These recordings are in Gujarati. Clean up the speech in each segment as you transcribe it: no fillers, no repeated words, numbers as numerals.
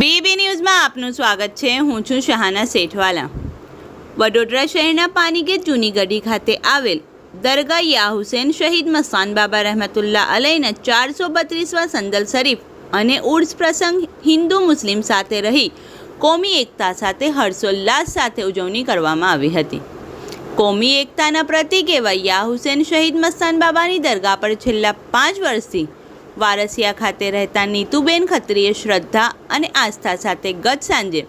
બીબી ન્યૂઝમાં આપનું સ્વાગત છે। હું છું શહાના સેઠવાલા। વડોદરા શહેરના પાનીગેટ જૂની ગઢી ખાતે આવેલ દરગાહ યા હુસૈન શહીદ મસ્તાન બાબા રહેમતુલ્લાહ અલૈના 432વા સંદલ શરીફ અને ઉર્સ પ્રસંગ હિન્દુ મુસ્લિમ સાથે રહી કોમી એકતા સાથે હર્ષોલ્લાસ સાથે ઉજવણી કરવામાં આવી હતી। કોમી એકતાના પ્રતીક એવા યા હુસૈન શહીદ મસ્તાન બાબાની દરગાહ પર છેલ્લા 5 વર્ષથી વારસિયા ખાતે રહેતા નીતુબેન ખત્રીએ શ્રદ્ધા અને આસ્થા સાથે ગત સાંજે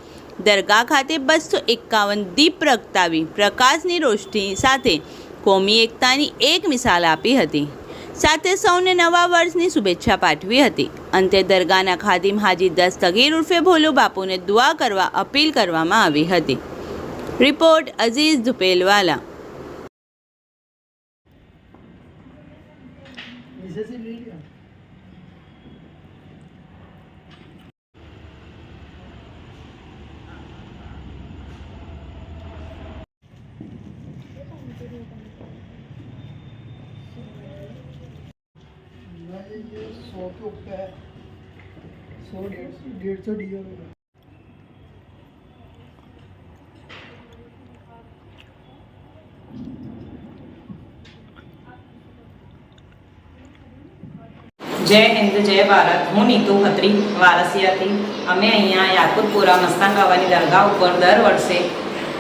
દરગાહ ખાતે 251 દીપ પ્રગટાવી પ્રકાશની રોશની સાથે કોમી એકતાની એક મિસાલ આપી હતી। સાથે સૌને નવા વર્ષની શુભેચ્છા પાઠવી હતી। અંતે દરગાહના ખાદિમ હાજી દસ્તગીર ઉર્ફે ભોલુ બાપુને દુઆ કરવા અપીલ કરવામાં આવી હતી। રિપોર્ટ અઝીઝ ધુપેલવાલા। ये 100 के ऊपर है, 100 150 डीओ में। जय हिंद जय भारत। हूँ नीतू खत्री वारसियाथी अमे अहींया याकूतपुरा मस्तान बाबानी दरगाह पर दर वर्षे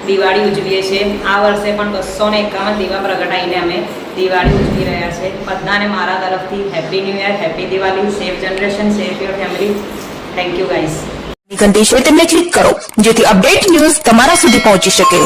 दिवाળી ઉજવીએ છીએ। આ વર્ષે પણ 251 દીવા પ્રગટાવીને અમે દિવાળી ઉજવી રહ્યા છે। બધાને મારા તરફથી happy new year, happy Diwali, safe generation, safe your family. Thank you guys. ઘંટી છે તેમને ક્લિક કરો જેથી અપડેટ ન્યૂઝ તમારા સુધી પહોંચી શકે।